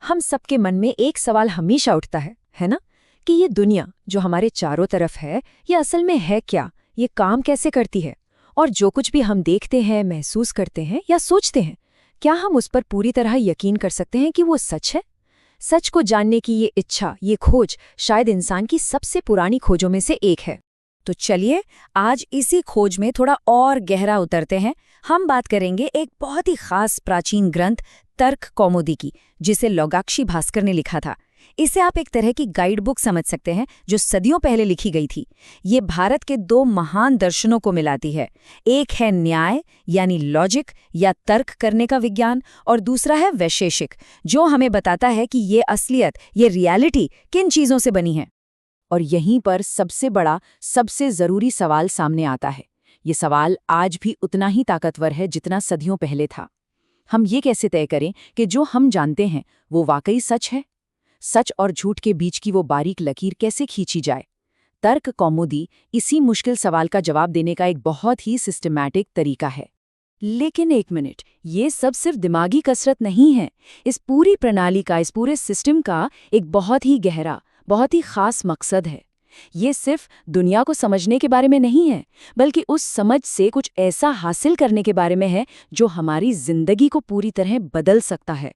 हम सबके मन में एक सवाल हमेशा उठता है ना? कि ये दुनिया जो हमारे चारों तरफ है, ये असल में है क्या? ये काम कैसे करती है? और जो कुछ भी हम देखते हैं, महसूस करते हैं या सोचते हैं, क्या हम उस पर पूरी तरह यकीन कर सकते हैं कि वो सच है? सच को जानने की ये इच्छा, ये खोज शायद इंसान की सबसे पुरानी खोजों में से एक है। तो चलिए आज इसी खोज में थोड़ा और गहरा उतरते हैं। हम बात करेंगे एक बहुत ही खास प्राचीन ग्रंथ तर्क कौमुदी की, जिसे लोगाक्षी भास्कर ने लिखा था। इसे आप एक तरह की गाइड बुक समझ सकते हैं जो सदियों पहले लिखी गई थी। ये भारत के दो महान दर्शनों को मिलाती है। एक है न्याय यानी लॉजिक या तर्क करने का विज्ञान, और दूसरा है वैशेषिक, जो हमें बताता है कि ये असलियत, ये रियलिटी किन चीज़ों से बनी है। और यहीं पर सबसे बड़ा, सबसे जरूरी सवाल सामने आता है। ये सवाल आज भी उतना ही ताकतवर है जितना सदियों पहले था। हम ये कैसे तय करें कि जो हम जानते हैं वो वाकई सच है? सच और झूठ के बीच की वो बारीक लकीर कैसे खींची जाए? तर्क कौमुदी इसी मुश्किल सवाल का जवाब देने का एक बहुत ही सिस्टमैटिक तरीका है। लेकिन एक मिनट, ये सब सिर्फ दिमागी कसरत नहीं है। इस पूरी प्रणाली का, इस पूरे सिस्टम का एक बहुत ही गहरा, बहुत ही खास मकसद है। ये सिर्फ दुनिया को समझने के बारे में नहीं है, बल्कि उस समझ से कुछ ऐसा हासिल करने के बारे में है जो हमारी जिंदगी को पूरी तरह बदल सकता है।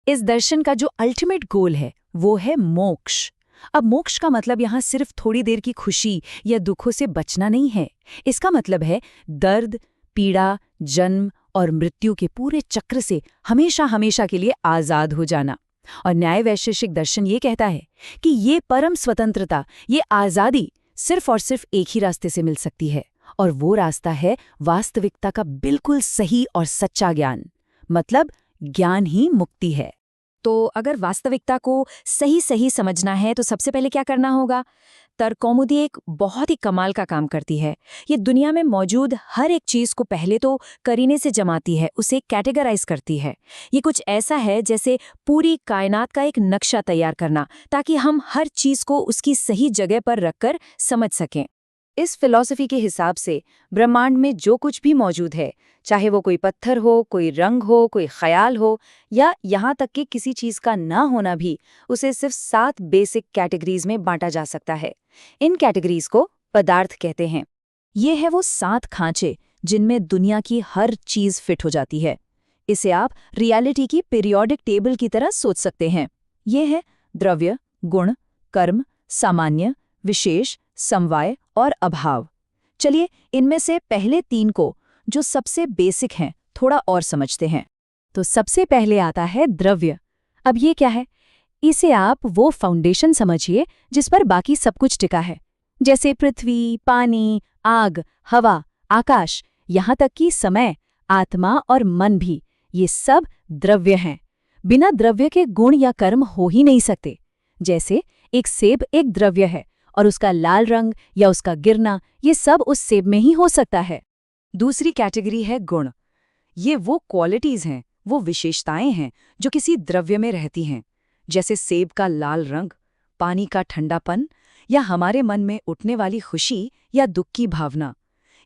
इस दर्शन का जो अल्टीमेट गोल है वो है मोक्ष। अब मोक्ष का मतलब यहाँ सिर्फ थोड़ी देर की खुशी या दुखों से बचना नहीं है। इसका मतलब है दर्द, पीड़ा, जन्म और मृत्यु के पूरे चक्र से हमेशा हमेशा के लिए आजाद हो जाना। और न्याय वैशेषिक दर्शन ये कहता है कि ये परम स्वतंत्रता, ये आज़ादी सिर्फ और सिर्फ एक ही रास्ते से मिल सकती है, और वो रास्ता है वास्तविकता का बिल्कुल सही और सच्चा ज्ञान। मतलब ज्ञान ही मुक्ति है। तो अगर वास्तविकता को सही सही समझना है तो सबसे पहले क्या करना होगा? तर्क कौमुदी एक बहुत ही कमाल का काम करती है। ये दुनिया में मौजूद हर एक चीज़ को पहले तो करीने से जमाती है, उसे कैटेगराइज करती है। ये कुछ ऐसा है जैसे पूरी कायनात का एक नक्शा तैयार करना, ताकि हम हर चीज़ को उसकी सही जगह पर रखकर समझ सकें। इस फिलॉसफी के हिसाब से ब्रह्मांड में जो कुछ भी मौजूद है, चाहे वो कोई पत्थर हो, कोई रंग हो, कोई ख्याल हो, या यहाँ तक कि किसी चीज़ का ना होना भी, उसे सिर्फ 7 बेसिक कैटेगरीज में बांटा जा सकता है। इन कैटेगरीज को पदार्थ कहते हैं। ये है वो 7 खांचे जिनमें दुनिया की हर चीज़ फिट हो जाती है। इसे आप रियलिटी की पीरियोडिक टेबल की तरह सोच सकते हैं। ये है द्रव्य, गुण, कर्म, सामान्य, विशेष, समवाय और अभाव। चलिए इनमें से पहले 3 को, जो सबसे बेसिक हैं, थोड़ा और समझते हैं। तो सबसे पहले आता है द्रव्य। अब ये क्या है? इसे आप वो फाउंडेशन समझिए जिस पर बाकी सब कुछ टिका है, जैसे पृथ्वी, पानी, आग, हवा, आकाश, यहाँ तक कि समय, आत्मा और मन भी, ये सब द्रव्य हैं। बिना द्रव्य के गुण या कर्म हो ही नहीं सकते। जैसे एक सेब एक द्रव्य है, और उसका लाल रंग या उसका गिरना, ये सब उस सेब में ही हो सकता है। दूसरी कैटेगरी है गुण। ये वो क्वालिटीज हैं, वो विशेषताएं हैं जो किसी द्रव्य में रहती हैं, जैसे सेब का लाल रंग, पानी का ठंडापन, या हमारे मन में उठने वाली खुशी या दुख की भावना।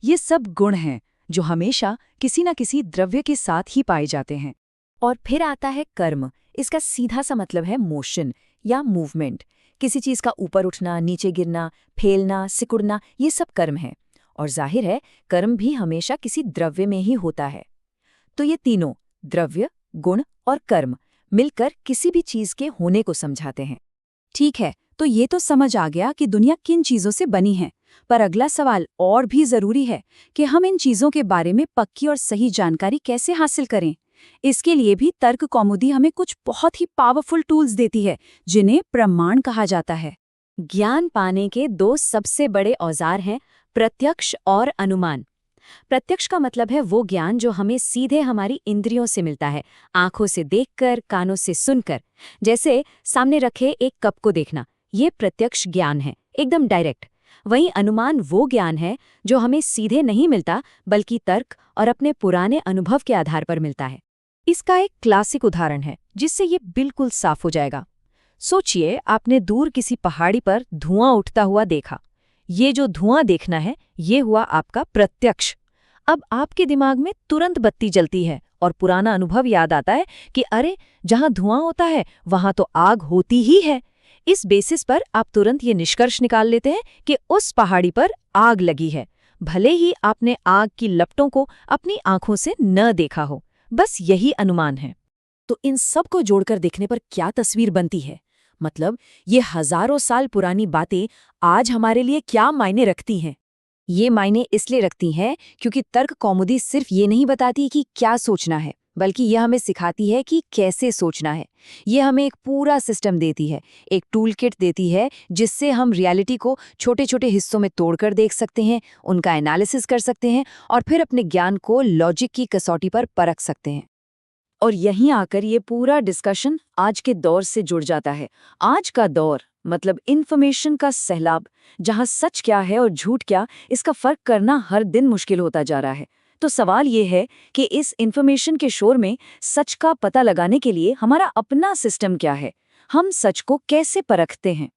ये सब गुण हैं जो हमेशा किसी न किसी द्रव्य के साथ ही पाए जाते हैं। और फिर आता है कर्म। इसका सीधा सा मतलब है मोशन या मूवमेंट। किसी चीज़ का ऊपर उठना, नीचे गिरना, फैलना, सिकुड़ना, ये सब कर्म है। और जाहिर है कर्म भी हमेशा किसी द्रव्य में ही होता है। तो ये तीनों, द्रव्य, गुण और कर्म, मिलकर किसी भी चीज़ के होने को समझाते हैं। ठीक है, तो ये तो समझ आ गया कि दुनिया किन चीज़ों से बनी है। पर अगला सवाल और भी ज़रूरी है कि हम इन चीज़ों के बारे में पक्की और सही जानकारी कैसे हासिल करें। इसके लिए भी तर्क कौमुदी हमें कुछ बहुत ही पावरफुल टूल्स देती है, जिन्हें प्रमाण कहा जाता है। ज्ञान पाने के 2 सबसे बड़े औजार हैं प्रत्यक्ष और अनुमान। प्रत्यक्ष का मतलब है वो ज्ञान जो हमें सीधे हमारी इंद्रियों से मिलता है, आंखों से देखकर, कानों से सुनकर। जैसे सामने रखे एक कप को देखना, ये प्रत्यक्ष ज्ञान है, एकदम डायरेक्ट। वहीं अनुमान वो ज्ञान है जो हमें सीधे नहीं मिलता, बल्कि तर्क और अपने पुराने अनुभव के आधार पर मिलता है। इसका एक क्लासिक उदाहरण है जिससे ये बिल्कुल साफ हो जाएगा। सोचिए आपने दूर किसी पहाड़ी पर धुआं उठता हुआ देखा। ये जो धुआं देखना है, ये हुआ आपका प्रत्यक्ष। अब आपके दिमाग में तुरंत बत्ती जलती है और पुराना अनुभव याद आता है कि अरे, जहां धुआं होता है वहां तो आग होती ही है। इस बेसिस पर आप तुरंत ये निष्कर्ष निकाल लेते हैं कि उस पहाड़ी पर आग लगी है, भले ही आपने आग की लपटों को अपनी आंखों से न देखा हो। बस यही अनुमान है। तो इन सब को जोड़कर देखने पर क्या तस्वीर बनती है? मतलब ये हजारों साल पुरानी बातें आज हमारे लिए क्या मायने रखती हैं? ये मायने इसलिए रखती हैं क्योंकि तर्क कौमुदी सिर्फ ये नहीं बताती कि क्या सोचना है, बल्कि यह हमें सिखाती है कि कैसे सोचना है। ये हमें एक पूरा सिस्टम देती है, एक टूल किट देती है जिससे हम रियलिटी को छोटे छोटे हिस्सों में तोड़कर देख सकते हैं, उनका एनालिसिस कर सकते हैं और फिर अपने ज्ञान को लॉजिक की कसौटी पर परख सकते हैं। और यहीं आकर ये पूरा डिस्कशन आज के दौर से जुड़ जाता है। आज का दौर मतलब इन्फॉर्मेशन का सैलाब, जहां सच क्या है और झूठ क्या, इसका फर्क करना हर दिन मुश्किल होता जा रहा है। तो सवाल ये है कि इस इन्फॉर्मेशन के शोर में सच का पता लगाने के लिए हमारा अपना सिस्टम क्या है? हम सच को कैसे परखते हैं?